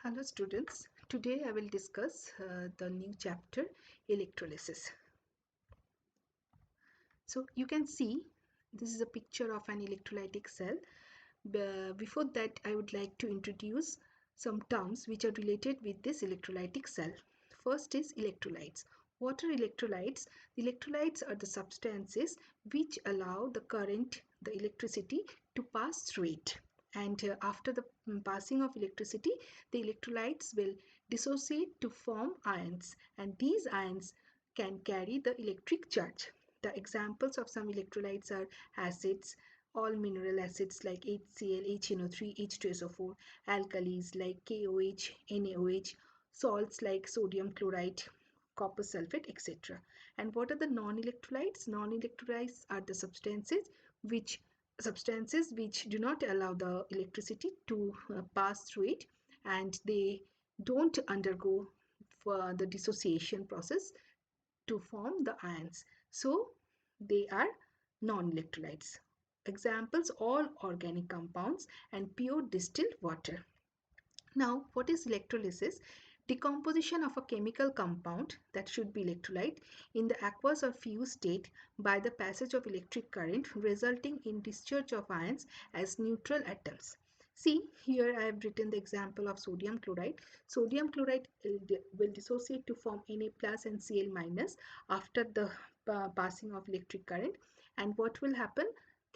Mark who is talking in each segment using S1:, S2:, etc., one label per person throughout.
S1: Hello students, today I will discuss the new chapter electrolysis. So you can see this is a picture of an electrolytic cell. Before that I would like to introduce some terms which are related with this electrolytic cell. First is electrolytes. What are electrolytes? The electrolytes are the substances which allow the current, the electricity to pass through it. And after the passing of electricity, the electrolytes will dissociate to form ions, and these ions can carry the electric charge. The examples of some electrolytes are acids, all mineral acids like HCl, HNO3, H2SO4, alkalis like KOH, NaOH, salts like sodium chloride, copper sulfate, etc. And what are the non-electrolytes? Non-electrolytes are the substances which do not allow the electricity to pass through it, and they don't undergo the dissociation process to form the ions. So they are non-electrolytes. Examples: all organic compounds and pure distilled water. Now, what is electrolysis? Decomposition of a chemical compound, that should be electrolyte, in the aqueous or fused state by the passage of electric current, resulting in discharge of ions as neutral atoms. See, here I have written the example of sodium chloride. Sodium chloride will dissociate to form Na plus and Cl minus after the passing of electric current. And what will happen?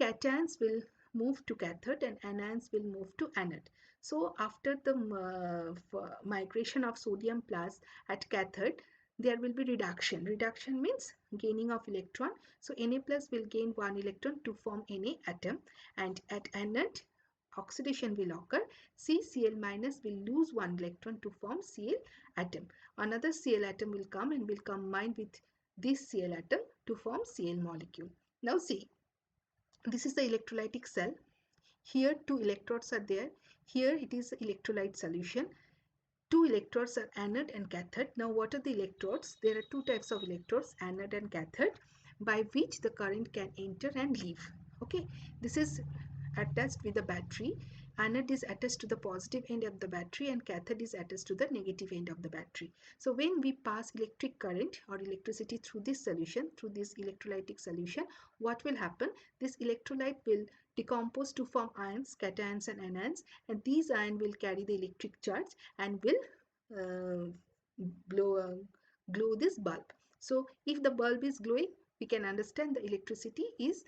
S1: Cations will move to cathode and anions will move to anode. So after the migration of sodium plus at cathode, there will be reduction. Reduction means gaining of electron. So Na plus will gain one electron to form Na atom, and at anode oxidation will occur. Cl minus will lose one electron to form Cl atom. Another Cl atom will come and will combine with this Cl atom to form Cl molecule. Now see, this is the electrolytic cell. Here two electrodes are there. Here it is electrolyte solution. Two electrodes are anode and cathode. Now what are the electrodes? There are two types of electrodes, anode and cathode, by which the current can enter and leave. Okay, this is attached with the battery. Anode is attached to the positive end of the battery and cathode is attached to the negative end of the battery. So when we pass electric current or electricity through this solution, through this electrolytic solution, what will happen? This electrolyte will decompose to form ions, cations and anions, and these ions will carry the electric charge and will glow this bulb. So if the bulb is glowing, we can understand the electricity is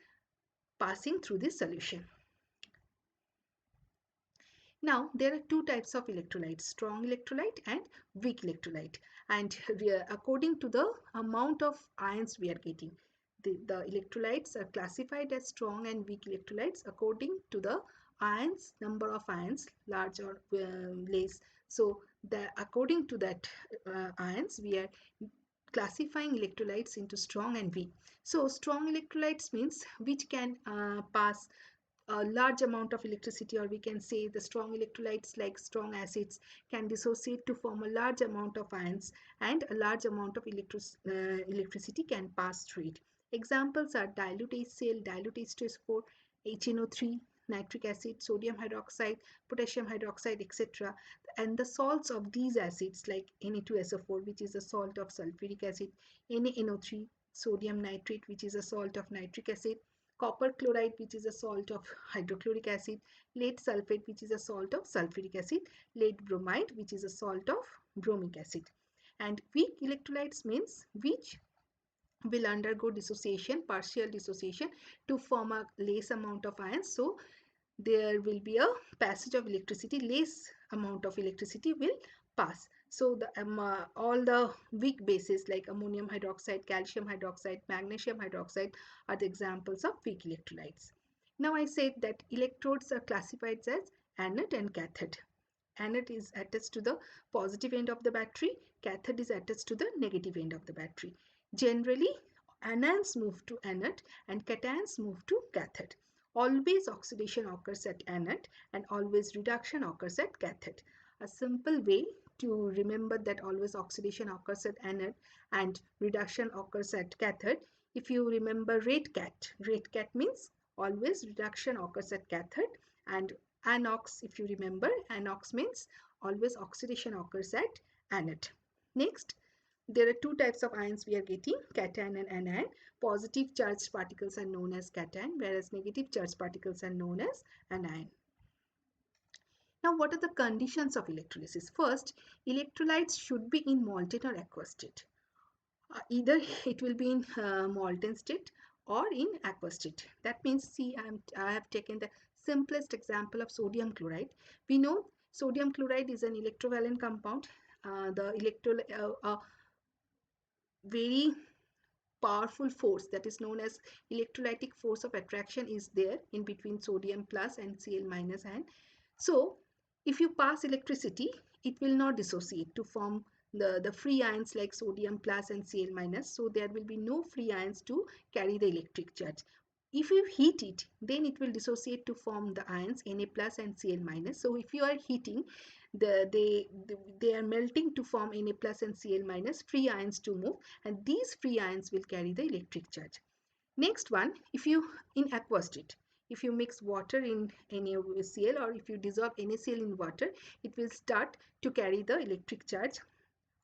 S1: passing through this solution. Now there are two types of electrolytes, strong electrolyte and weak electrolyte, and according to the amount of ions we are getting, the electrolytes are classified as strong and weak electrolytes according to the ions, number of ions, large or less. So according to that ions, we are classifying electrolytes into strong and weak. So strong electrolytes means which can pass a large amount of electricity, or we can say the strong electrolytes like strong acids can dissociate to form a large amount of ions, and a large amount of electricity can pass through it. Examples are dilute HCl, dilute H2SO4, HNO3, nitric acid, sodium hydroxide, potassium hydroxide, etc. And the salts of these acids like Na2SO4, which is a salt of sulfuric acid, NaNO3, sodium nitrate, which is a salt of nitric acid, copper chloride, which is a salt of hydrochloric acid, lead sulfate, which is a salt of sulfuric acid, lead bromide, which is a salt of bromic acid. And weak electrolytes means which will undergo dissociation, partial dissociation, to form a less amount of ions. So there will be a passage of electricity, less amount of electricity will pass. So all the weak bases like ammonium hydroxide, calcium hydroxide, magnesium hydroxide are the examples of weak electrolytes. Now I said that electrodes are classified as anode and cathode. Anode is attached to the positive end of the battery, cathode is attached to the negative end of the battery. Generally, anions move to anode and cations move to cathode. Always oxidation occurs at anode and always reduction occurs at cathode. A simple way to remember that always oxidation occurs at anode and reduction occurs at cathode, if you remember red cat means always reduction occurs at cathode, and anox, if you remember, anox means always oxidation occurs at anode. Next, there are two types of ions we are getting, cation and anion. Positive charged particles are known as cation, whereas negative charged particles are known as anion. Now, what are the conditions of electrolysis? First, electrolytes should be in molten or aqueous state. Either it will be in molten state or in aqueous state. That means, see, I have taken the simplest example of sodium chloride. We know sodium chloride is an electrovalent compound. Very powerful force that is known as electrolytic force of attraction is there in between sodium plus and Cl minus ion. So if you pass electricity, it will not dissociate to form the free ions like sodium plus and Cl minus. So there will be no free ions to carry the electric charge. If you heat it, then it will dissociate to form the ions Na plus and Cl minus. So if you are heating, they are melting to form Na plus and Cl minus, free ions to move, and these free ions will carry the electric charge. Next one, if you in aqueous state, if you mix water in NaCl or if you dissolve NaCl in water, it will start to carry the electric charge.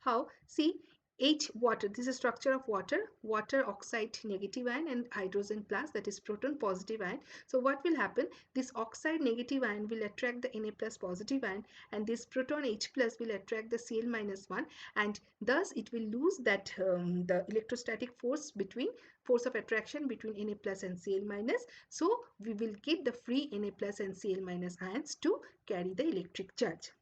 S1: How? See, H water, this is structure of water, water oxide negative ion and hydrogen plus, that is proton positive ion. So what will happen? This oxide negative ion will attract the Na plus positive ion, and this proton H plus will attract the Cl minus 1, and thus it will lose that the electrostatic force of attraction between Na plus and Cl minus. So we will get the free Na plus and Cl minus ions to carry the electric charge.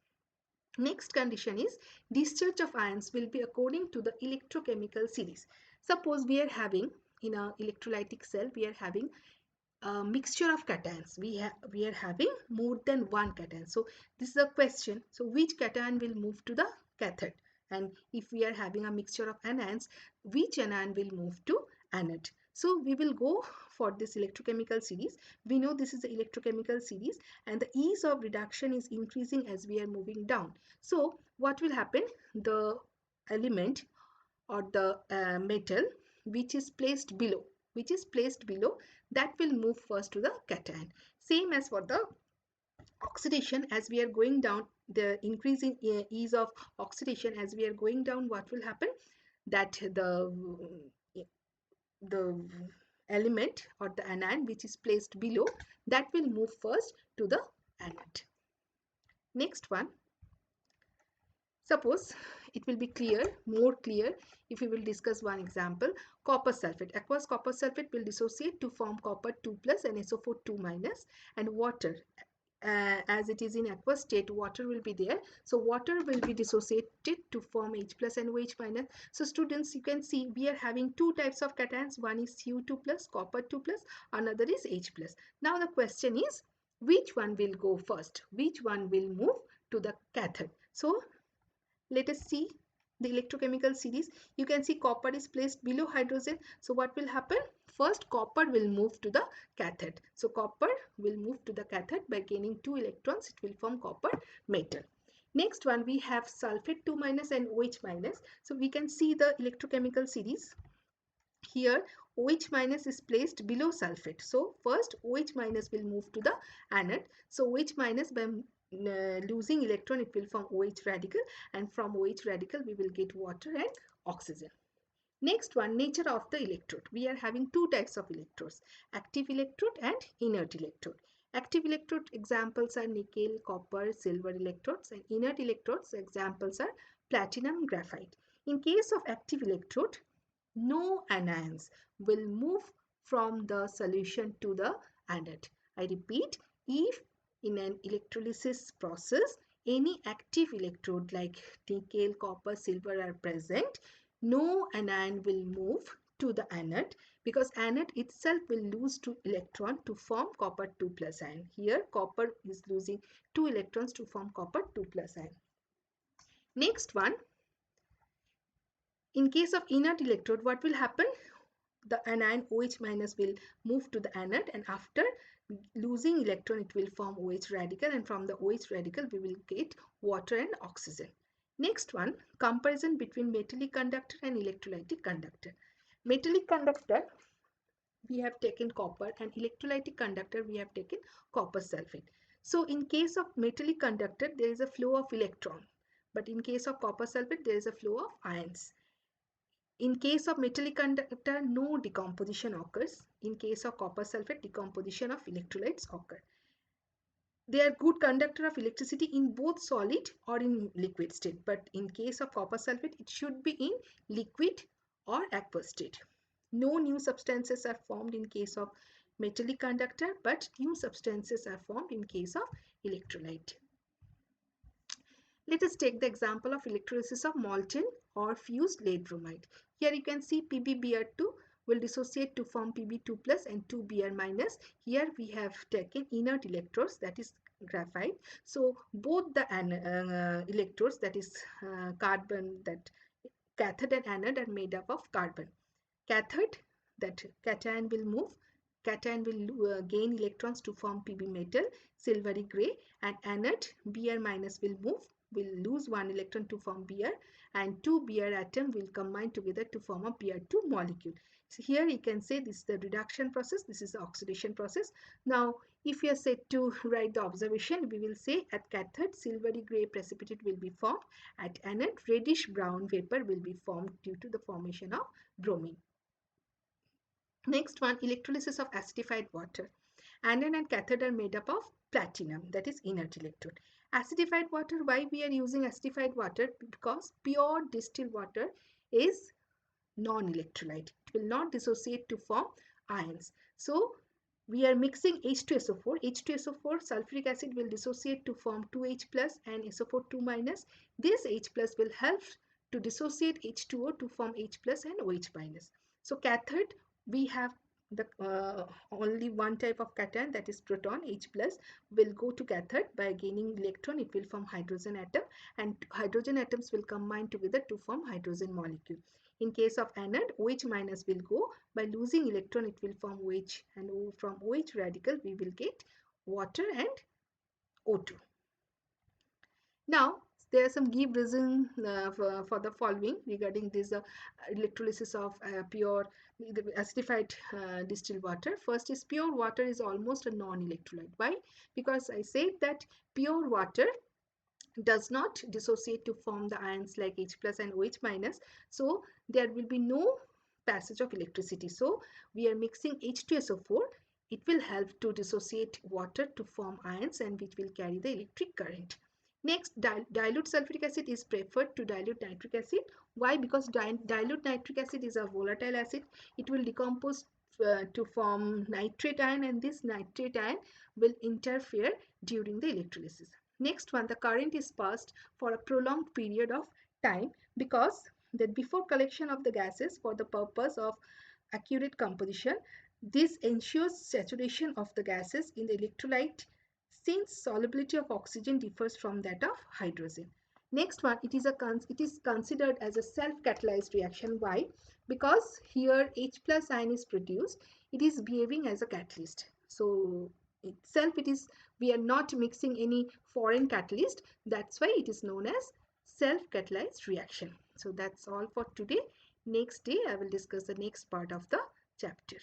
S1: Next condition is discharge of ions will be according to the electrochemical series. Suppose we are having in a electrolytic cell, we are having a mixture of cations. We are having more than one cation. So this is a question. So which cation will move to the cathode? And if we are having a mixture of anions, which anion will move to anode? So we will go for this electrochemical series. We know this is the electrochemical series, and the ease of reduction is increasing as we are moving down. So what will happen? The element or the metal which is placed below, that will move first to the cation. Same as for the oxidation, as we are going down, the increasing ease of oxidation, as we are going down, what will happen? That the element or the anion which is placed below, that will move first to the anode. Next one, suppose it will be more clear if we will discuss one example. Copper sulfate, aqueous copper sulfate will dissociate to form copper 2 plus and SO4 2 minus, and water, as it is in aqueous state, water will be there. So water will be dissociated to form H plus and OH minus. So students, you can see we are having two types of cations. One is Cu2 plus, copper 2 plus, another is H plus. Now the question is, which one will go first? Which one will move to the cathode? So let us see the electrochemical series. You can see copper is placed below hydrogen. So what will happen? First, copper will move to the cathode. So copper will move to the cathode by gaining 2 electrons. It will form copper metal. Next one, we have sulfate 2 minus and OH minus. So we can see the electrochemical series. Here OH minus is placed below sulfate. So first OH minus will move to the anode. So OH minus, by losing electron, it will form OH radical, and from OH radical we will get water and oxygen. Next one, nature of the electrode. We are having two types of electrodes, active electrode and inert electrode. Active electrode examples are nickel, copper, silver electrodes, and inert electrodes examples are platinum, graphite. In case of active electrode, no anions will move from the solution to the anode. I repeat, if in an electrolysis process any active electrode like nickel, copper, silver are present, no anion will move to the anode, because anode itself will lose 2 electrons to form copper 2 plus ion. Here copper is losing 2 electrons to form copper 2 plus ion. Next one, in case of inert electrode, what will happen? The anion OH minus will move to the anode, and after losing electron it will form OH radical, and from the OH radical we will get water and oxygen. Next one, comparison between metallic conductor and electrolytic conductor. Metallic conductor, we have taken copper, and electrolytic conductor we have taken copper sulfate. So in case of metallic conductor, there is a flow of electron, but in case of copper sulfate, there is a flow of ions. In case of metallic conductor, no decomposition occurs. In case of copper sulfate, decomposition of electrolytes occur. They are good conductor of electricity in both solid or in liquid state, but in case of copper sulfate, it should be in liquid or aqueous state. No new substances are formed in case of metallic conductor, but new substances are formed in case of electrolyte. Let us take the example of electrolysis of molten or fused lead bromide. Here you can see PbBr2 will dissociate to form Pb2 plus and 2Br minus. Here we have taken inert electrodes, that is graphite. So both the electrodes, that is carbon, that cathode and anode, are made up of carbon. Cathode, that cation will move. Cation will gain electrons to form Pb metal, silvery gray, and anode, Br minus, will move, will lose one electron to form Br, and two Br atom will combine together to form a Br2 molecule. So here you can say this is the reduction process, this is the oxidation process. Now if we are set to write the observation, we will say at cathode silvery gray precipitate will be formed, at anode reddish brown vapor will be formed due to the formation of bromine. Next one, electrolysis of acidified water. Anode and cathode are made up of platinum, that is inert electrode. Acidified water, why we are using acidified water? Because pure distilled water is non-electrolyte. It will not dissociate to form ions. So we are mixing H2SO4. H2SO4 sulfuric acid will dissociate to form 2H plus and SO4 2 minus. This H plus will help to dissociate H2O to form H plus and OH minus. So cathode, we have the only one type of cation, that is proton. H plus will go to cathode. By gaining electron, it will form hydrogen atom, and hydrogen atoms will combine together to form hydrogen molecule. In case of anode, OH minus will go. By losing electron, it will form OH, and from OH radical we will get water and O2. Now there are some give reason for the following regarding this electrolysis of pure acidified distilled water. First is pure water is almost a non-electrolyte. Why? Because I said that pure water does not dissociate to form the ions like H plus and OH minus. So there will be no passage of electricity. So we are mixing H2SO4. It will help to dissociate water to form ions, and which will carry the electric current. Next, dilute sulfuric acid is preferred to dilute nitric acid. Why? Because dilute nitric acid is a volatile acid. It will decompose to form nitrate ion, and this nitrate ion will interfere during the electrolysis. Next one, the current is passed for a prolonged period of time, because that before collection of the gases for the purpose of accurate composition, this ensures saturation of the gases in the electrolyte, since solubility of oxygen differs from that of hydrogen. Next one, it is considered as a self-catalyzed reaction. Why? Because here H plus ion is produced, it is behaving as a catalyst. So itself, it is, we are not mixing any foreign catalyst. That's why it is known as self-catalyzed reaction. So that's all for today. Next day I will discuss the next part of the chapter.